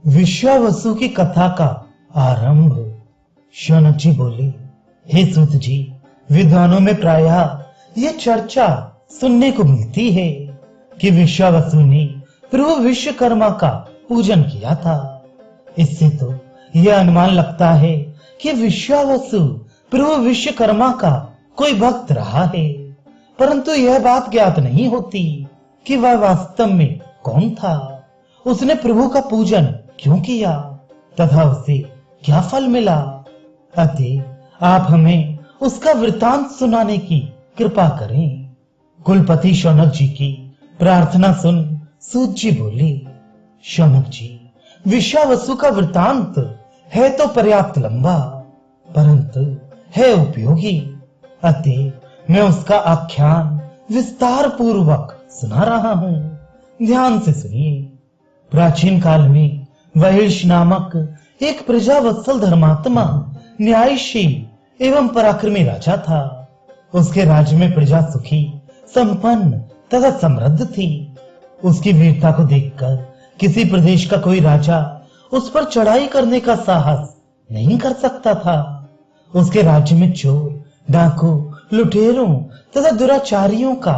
विश्वावसु की कथा का आरंभ। शौनक जी बोले, हे सूत जी, विद्वानों में प्रायः यह चर्चा सुनने को मिलती है कि विश्वावसु ने प्रभु विश्वकर्मा का पूजन किया था। इससे तो यह अनुमान लगता है कि विश्वावसु प्रभु विश्वकर्मा का कोई भक्त रहा है, परंतु यह बात ज्ञात नहीं होती कि वह वास्तव में कौन था, उसने प्रभु का पूजन क्यों किया तथा उसे क्या फल मिला। अतः आप हमें उसका वृतांत सुनाने की कृपा करें। कुलपति शौनक जी की प्रार्थना सुन सूत जी बोले, शौनक जी, विश्वावसु का वृतांत है तो पर्याप्त लंबा, परंतु है उपयोगी। अतः मैं उसका आख्यान विस्तार पूर्वक सुना रहा हूं, ध्यान से सुनिए। प्राचीन काल में वहिर्ष नामक एक प्रजावत्सल धर्मात्मा, न्यायशील एवं पराक्रमी राजा था। उसके राज्य में प्रजा सुखी, संपन्न तथा समृद्ध थी। उसकी वीरता को देखकर किसी प्रदेश का कोई राजा उस पर चढ़ाई करने का साहस नहीं कर सकता था। उसके राज्य में चोर, डाकू, लुटेरों तथा दुराचारियों का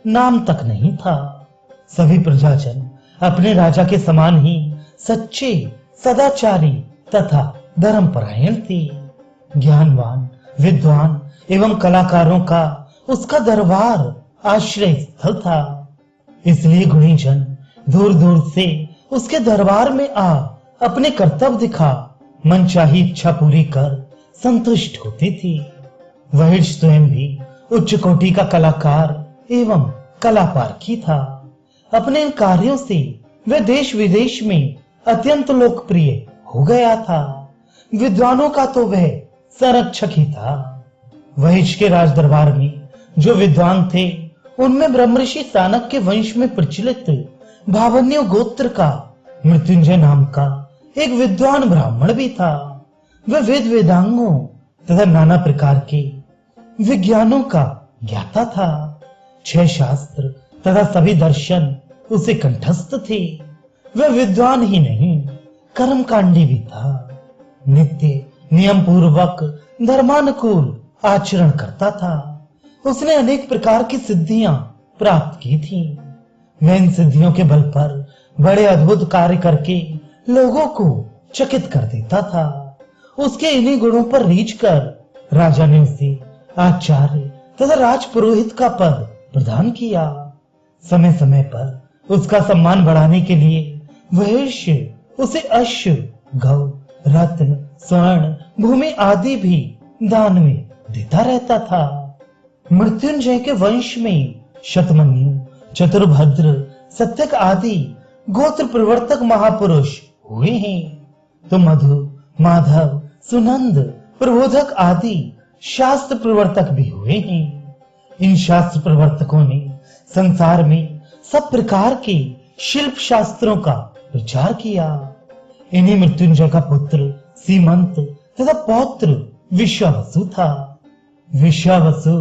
नाम तक नहीं था। सभी प्रजाजन अपने राजा के समान ही सच्चे, सदाचारी तथा धर्मपरायण थे। ज्ञानवान, विद्वान एवं कलाकारों का उसका दरबार आश्रय स्थल था। इसलिए गुणीजन दूर दूर से उसके दरबार में आ अपने कर्तव्य दिखा मनचाही इच्छा पूरी कर संतुष्ट होती थी। वह स्वयं भी उच्च कोटि का कलाकार एवं कलापारखी था। अपने इन कार्यों से वह देश विदेश में अत्यंत लोकप्रिय हो गया था। विद्वानों का तो वह संरक्षक ही था। वहिष के राज दरबार में जो विद्वान थे, उनमें ब्रह्मर्षि सानक के वंश में प्रचलित भावन्य गोत्र का मृत्युंजय नाम का एक विद्वान ब्राह्मण भी था। वह वेद वेदांगों तथा नाना प्रकार के विज्ञानों का ज्ञाता था। 6 शास्त्र तथा सभी दर्शन उसे कंठस्थ थे। वह विद्वान ही नहीं, कर्मकांडी भी था। नित्य नियम पूर्वक धर्मानुकूल आचरण करता था। उसने अनेक प्रकार की सिद्धियां प्राप्त की थी। वह इन सिद्धियों के बल पर बड़े अद्भुत कार्य करके लोगों को चकित कर देता था। उसके इन्हीं गुणों पर रीझ कर राजा ने उसे आचार्य तथा राजपुरोहित का पद प्रदान किया। समय समय पर उसका सम्मान बढ़ाने के लिए वहिर्ष उसे अश्व, गौ, रत्न, स्वर्ण, भूमि आदि भी दान में देता रहता था। मृत्युंजय के वंश में शतमन्यु, चतुर्भद्र, सत्यक आदि गोत्र प्रवर्तक महापुरुष हुए हैं। तो मधु, माधव, सुनंद, प्रबोधक आदि शास्त्र प्रवर्तक भी हुए हैं। इन शास्त्र प्रवर्तकों ने संसार में सब प्रकार के शिल्प शास्त्रों का प्रचार किया। इन्हीं मृत्युंजय का पुत्र सीमंत तथा पौत्र विश्वावसु था। विश्वावसु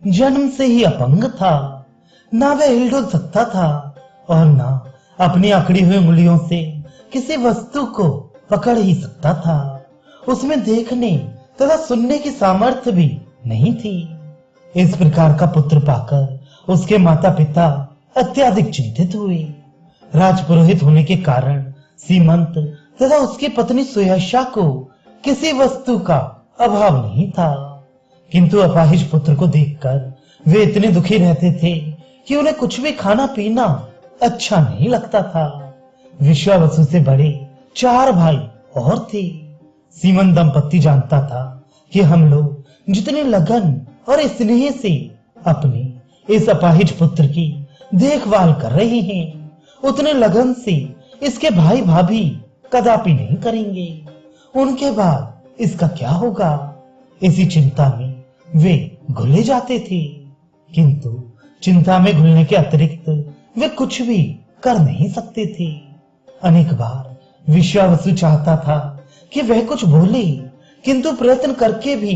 जन्म से ही अपंग था। ना वह हिल-डुल सकता था और ना अपनी अकड़ी हुई उंगलियों से किसी वस्तु को पकड़ ही सकता था। उसमें देखने तथा सुनने की सामर्थ्य भी नहीं थी। इस प्रकार का पुत्र पाकर उसके माता पिता अत्यधिक चिंतित हुए। राजपुरोहित होने के कारण सीमंत तथा उसकी पत्नी सुयशा को किसी वस्तु का अभाव नहीं था, किंतु अपाहिज पुत्र को देखकर वे इतने दुखी रहते थे कि उन्हें कुछ भी खाना पीना अच्छा नहीं लगता था। विश्वावसु से बड़े 4 भाई और थे। सीमंत दंपत्ति जानता था कि हम लोग जितने लगन और स्नेह से अपने इस अपाहिज पुत्र की देखभाल कर रहे हैं, उतने लगन से इसके भाई भाभी कदापि नहीं करेंगे। उनके बाद इसका क्या होगा, इसी चिंता में वे घुले जाते थे। किंतु चिंता में घुलने के अतिरिक्त वे कुछ भी कर नहीं सकते थे। अनेक बार विश्वावसु चाहता था कि वह कुछ बोले, किंतु प्रयत्न करके भी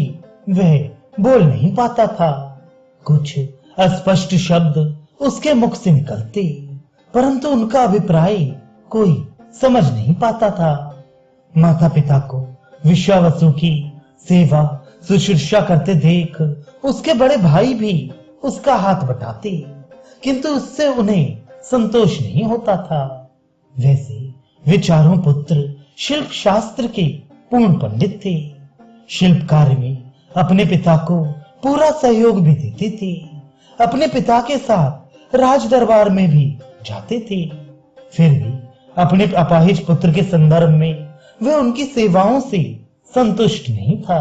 वह बोल नहीं पाता था। कुछ अस्पष्ट शब्द उसके मुख से निकलते, परंतु उनका अभिप्राय कोई समझ नहीं पाता था। माता पिता को विश्वावसु की सेवा शुश्रूषा करते देख उसके बड़े भाई भी उसका हाथ बटाते, किंतु उससे उन्हें संतोष नहीं होता था। वैसे वे चारों पुत्र शिल्प शास्त्र के पूर्ण पंडित थे। शिल्प कार्य में अपने पिता को पूरा सहयोग भी देते थे। अपने पिता के साथ राज दरबार में भी जाते थे। फिर भी अपने अपाहिज पुत्र के संदर्भ में वे उनकी सेवाओं से संतुष्ट नहीं था।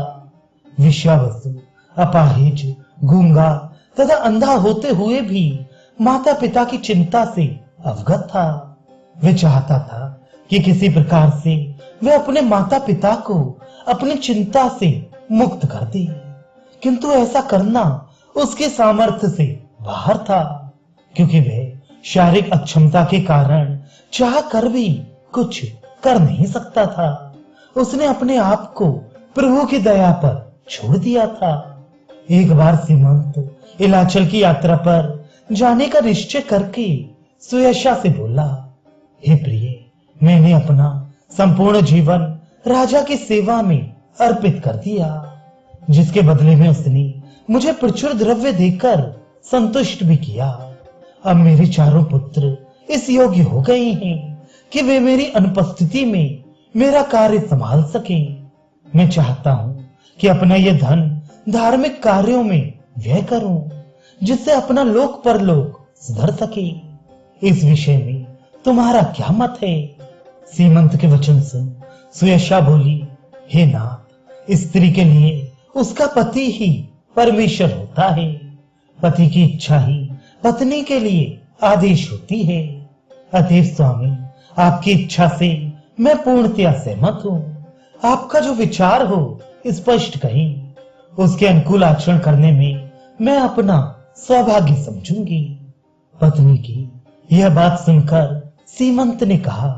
विश्वावसु अपाहिज, गूंगा तथा अंधा होते हुए भी माता पिता की चिंता से अवगत था। वे चाहता था कि किसी प्रकार से वे अपने माता पिता को अपनी चिंता से मुक्त कर दे, किंतु ऐसा करना उसके सामर्थ्य से बाहर था, क्योंकि वह शारीरिक अक्षमता के कारण चाह कर भी कुछ कर नहीं सकता था। उसने अपने आप को प्रभु की दया पर छोड़ दिया था। एक बार सीमंत इलाचल की यात्रा पर जाने का निश्चय करके सुयशा से बोला, हे प्रिय, मैंने अपना संपूर्ण जीवन राजा की सेवा में अर्पित कर दिया, जिसके बदले में उसने मुझे प्रचुर द्रव्य देकर संतुष्ट भी किया। अब मेरे चारों पुत्र इस योग्य हो गए हैं कि वे मेरी अनुपस्थिति में मेरा कार्य संभाल सकें। मैं चाहता हूं कि अपना यह धन धार्मिक कार्यों में व्यय करूं, जिससे अपना लोक परलोक सुधर सके। इस विषय में तुम्हारा क्या मत है? सीमंत के वचन सुन सुयशा बोली, हे नाथ, स्त्री के लिए उसका पति ही परमेश्वर होता है। पति की इच्छा ही पत्नी के लिए आदेश होती है। अतएव स्वामी, आपकी इच्छा से मैं पूर्णतया सहमत हूँ। आपका जो विचार हो स्पष्ट कहें, उसके अनुकूल आचरण करने में मैं अपना सौभाग्य समझूंगी। पत्नी की यह बात सुनकर सीमंत ने कहा,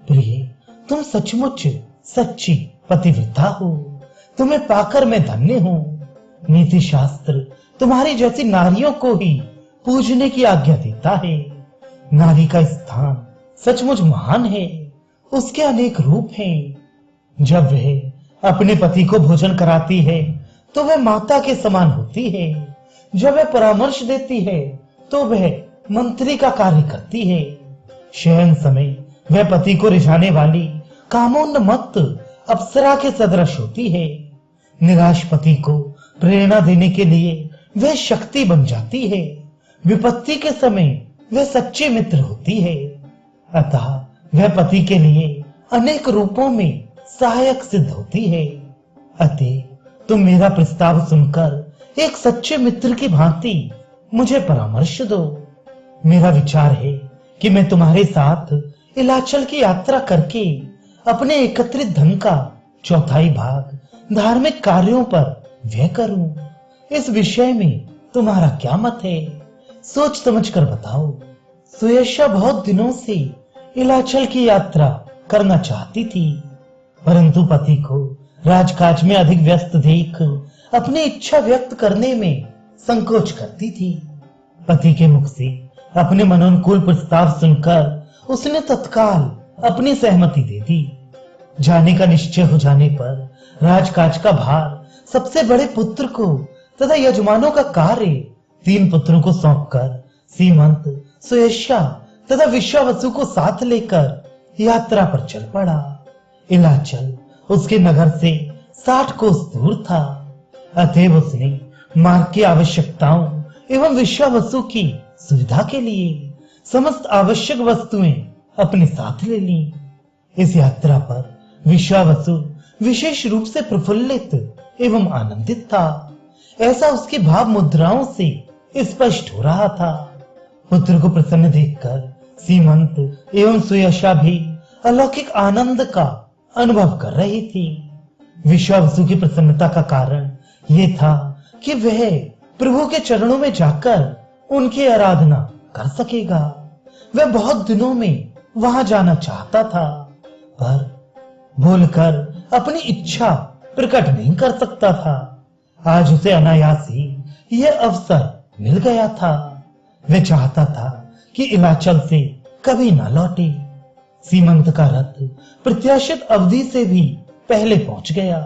प्रिय, तुम सचमुच सच्ची पतिव्रता हो। तुम्हें पाकर मैं धन्य हूँ। नीति शास्त्र तुम्हारी जैसी नारियों को ही पूजने की आज्ञा देता है। नारी का स्थान सचमुच महान है। उसके अनेक रूप हैं। जब वह अपने पति को भोजन कराती है तो वह माता के समान होती है। जब वह परामर्श देती है तो वह मंत्री का कार्य करती है। शयन समय वह पति को रिझाने वाली कामोन्मत्त अप्सरा के सदृश होती है। निराश पति को प्रेरणा देने के लिए वह शक्ति बन जाती है। विपत्ति के समय वह सच्चे मित्र होती है। अतः वह पति के लिए अनेक रूपों में सहायक सिद्ध होती है। अतः तुम मेरा प्रस्ताव सुनकर एक सच्चे मित्र की भांति मुझे परामर्श दो। मेरा विचार है कि मैं तुम्हारे साथ इलाचल की यात्रा करके अपने एकत्रित धन का चौथाई भाग धार्मिक कार्यों पर व्यय करूं। इस विषय में तुम्हारा क्या मत है? सोच समझ कर बताओ। सुयशा बहुत दिनों से इलाचल की यात्रा करना चाहती थी, परंतु पति को राजकाज में अधिक व्यस्त देख अपनी इच्छा व्यक्त करने में संकोच करती थी। पति के मुख से अपने मनोनुकूल प्रस्ताव सुनकर उसने तत्काल अपनी सहमति दे दी। जाने का निश्चय हो जाने पर राजकाज का भार सबसे बड़े पुत्र को तथा यजमानों का कार्य 3 पुत्रों को सौंपकर सीमंत, सुयशा तथा विश्वावसु को साथ लेकर यात्रा पर चल पड़ा। इलाचल उसके नगर से 60 कोस दूर था। अतएव उसने मार्ग की आवश्यकताओं एवं विश्वावसु की सुविधा के लिए समस्त आवश्यक वस्तुएं अपने साथ ले ली। इस यात्रा पर विश्वावसु विशेष रूप से प्रफुल्लित एवं आनंदित था। ऐसा उसकी भाव मुद्राओं से स्पष्ट हो रहा था। पुत्र को प्रसन्न देखकर सीमंत एवं सुयशा भी अलौकिक आनंद का अनुभव कर रही थी। विश्वावसु की प्रसन्नता का कारण यह था कि वह प्रभु के चरणों में जाकर उनकी आराधना कर सकेगा। वह बहुत दिनों में वहां जाना चाहता था, पर बोलकर अपनी इच्छा प्रकट नहीं कर सकता था। आज उसे अनायास ही यह अवसर मिल गया था। वह चाहता था कि इलाचल से कभी न लौटे। सीमंत का रथ प्रत्याशित अवधि से भी पहले पहुंच गया।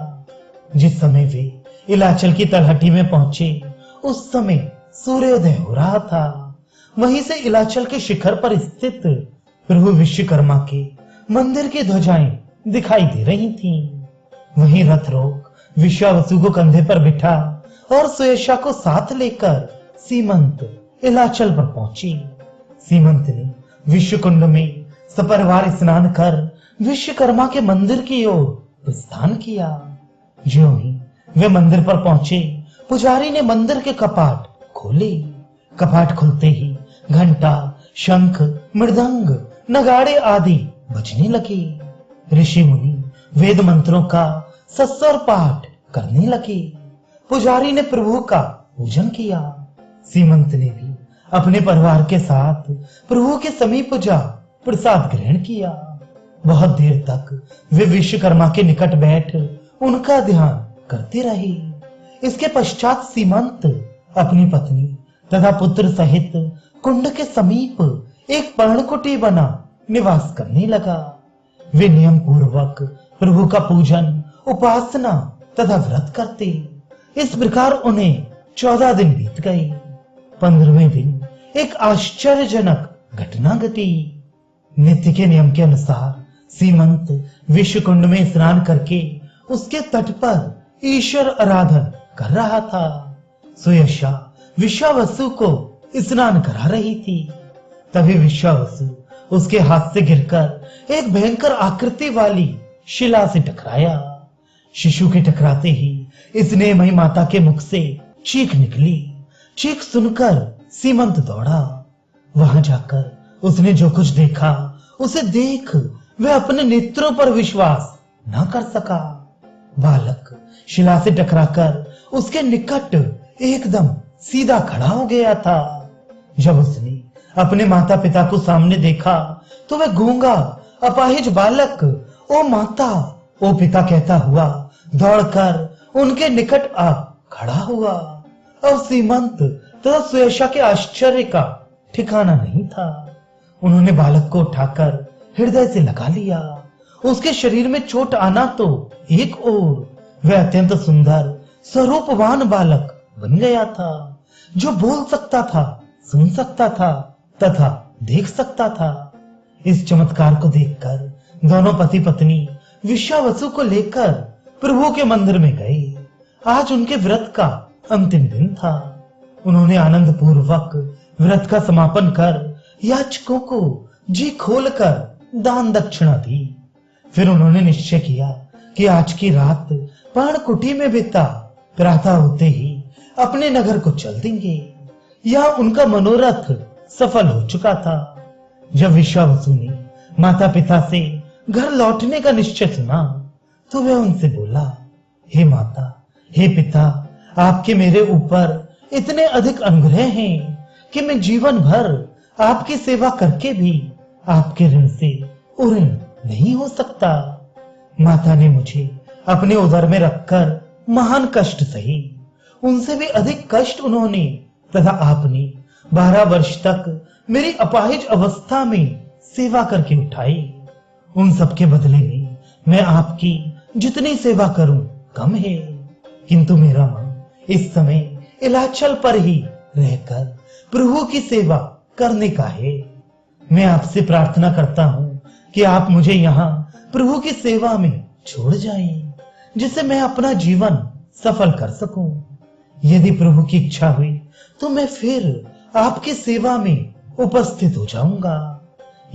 जिस समय वे इलाचल की तलहटी में पहुंचे उस समय सूर्योदय हो रहा था। वहीं से इलाचल के शिखर पर स्थित प्रभु विश्वकर्मा के मंदिर की ध्वजाएं दिखाई दे रही थीं। वहीं रथ रोक विश्वावसु को कंधे पर बिठा और सुयशा को साथ लेकर सीमंत इलाचल पर पहुंची। सीमंत ने विश्वकुंड में सपरिवार स्नान कर विश्वकर्मा के मंदिर की ओर प्रस्थान किया। ज्यों ही वे मंदिर पर पहुंचे, पुजारी ने मंदिर के कपाट खोले। कपाट खुलते ही घंटा, शंख, मृदंग, नगाड़े आदि बजने लगे। ऋषि मुनि वेद मंत्रों का सस्वर पाठ करने लगे। पुजारी ने प्रभु का पूजन किया। सीमंत ने भी अपने परिवार के साथ प्रभु के समीप जा प्रसाद ग्रहण किया। बहुत देर तक वे विश्वकर्मा के निकट बैठ उनका ध्यान करते रहे। इसके पश्चात सीमंत अपनी पत्नी तथा पुत्र सहित कुंड के समीप एक पर्णकुटी बना निवास करने लगा। वे नियम पूर्वक प्रभु का पूजन, उपासना तथा व्रत करते। इस प्रकार उन्हें 14 दिन बीत गए। 15वें दिन एक आश्चर्यजनक घटना घटी। नित्य के नियम के अनुसार सीमंत विश्वकुंड में स्नान करके उसके तट पर ईश्वर आराधन कर रहा था। सुयशा विश्वावसु को स्नान करा रही थी। तभी विश्वावसु उसके हाथ से गिरकर एक भयंकर आकृति वाली शिला से टकराया। शिशु के टकराते ही स्नेहमयी माता के मुख से चीख निकली। चीख सुनकर सीमंत दौड़ा। वहां जाकर उसने जो कुछ देखा उसे देख वह अपने नेत्रों पर विश्वास न कर सका। बालक शिला से टकराकर उसके निकट एकदम सीधा खड़ा हो गया था। जब उसने अपने माता पिता को सामने देखा तो वह गूंगा अपाहिज बालक ओ माता ओ पिता कहता हुआ दौड़कर उनके निकट आ खड़ा हुआ। अब सीमंत तथा सुयशा के आश्चर्य का ठिकाना नहीं था। उन्होंने बालक को उठाकर हृदय से लगा लिया। उसके शरीर में चोट आना तो एक ओर वह अत्यंत सुंदर स्वरूपवान बालक बन गया था, जो बोल सकता था, सुन सकता था तथा देख सकता था। इस चमत्कार को देखकर दोनों पति पत्नी विश्वावसु को लेकर प्रभु के मंदिर में गए। आज उनके व्रत का अंतिम दिन था। उन्होंने आनंद पूर्वक व्रत का समापन कर याचकों को जी खोलकर दान दक्षिणा दी। फिर उन्होंने निश्चय किया कि आज की रात पर्णकुटी में बिता प्रातः होते ही अपने नगर को चल देंगे। यह उनका मनोरथ सफल हो चुका था। जब विश्वावसु ने माता पिता से घर लौटने का निश्चय सुना तो वह उनसे बोला, हे माता, हे पिता, आपके मेरे ऊपर इतने अधिक अनुग्रह हैं कि मैं जीवन भर आपकी सेवा करके भी आपके ऋण से उऋण नहीं हो सकता। माता ने मुझे अपने उदर में रखकर महान कष्ट सही। उनसे भी अधिक कष्ट उन्होंने तथा आपने 12 वर्ष तक मेरी अपाहिज अवस्था में सेवा करके उठाई। उन सबके बदले में मैं आपकी जितनी सेवा करूं कम है। किंतु मेरा मन इस समय इलाचल पर ही रहकर प्रभु की सेवा करने का है। मैं आपसे प्रार्थना करता हूं कि आप मुझे यहाँ प्रभु की सेवा में छोड़ जाएं, जिससे मैं अपना जीवन सफल कर सकूं। यदि प्रभु की इच्छा हुई तो मैं फिर आपकी सेवा में उपस्थित हो जाऊंगा।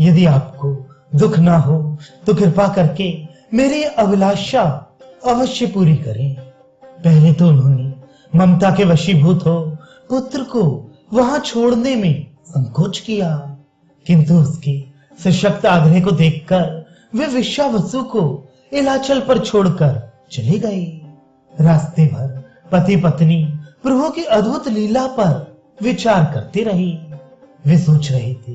यदि आपको दुख ना हो तो कृपा करके मेरी अभिलाषा अवश्य पूरी करें। पहले तो उन्होंने ममता के वशीभूत हो पुत्र को वहां छोड़ने में संकोच किया, किंतु उसके सशक्त आग्रह को देखकर वे विश्वावसु को इलाचल पर छोड़कर चले गए। रास्ते भर पति पत्नी प्रभु की अद्भुत लीला पर विचार करते रहे। वे सोच रहे थे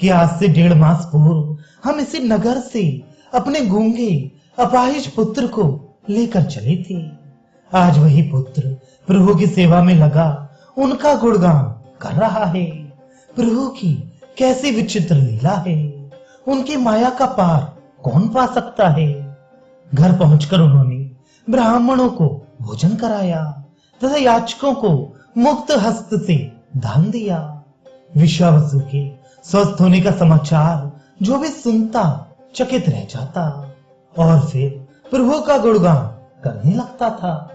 कि आज से 1.5 मास पूर्व हम इसी नगर से अपने गूंगे अपाहिज पुत्र को लेकर चले थे। आज वही पुत्र प्रभु की सेवा में लगा उनका गुणगान कर रहा है। प्रभु की कैसी विचित्र लीला है। उनकी माया का पार कौन पा सकता है। घर पहुंचकर उन्होंने ब्राह्मणों को भोजन कराया तथा याचकों को मुक्त हस्त से दान दिया। विश्वावसु के स्वस्थ होने का समाचार जो भी सुनता चकित रह जाता और फिर प्रभु का गुणगान करने लगता था।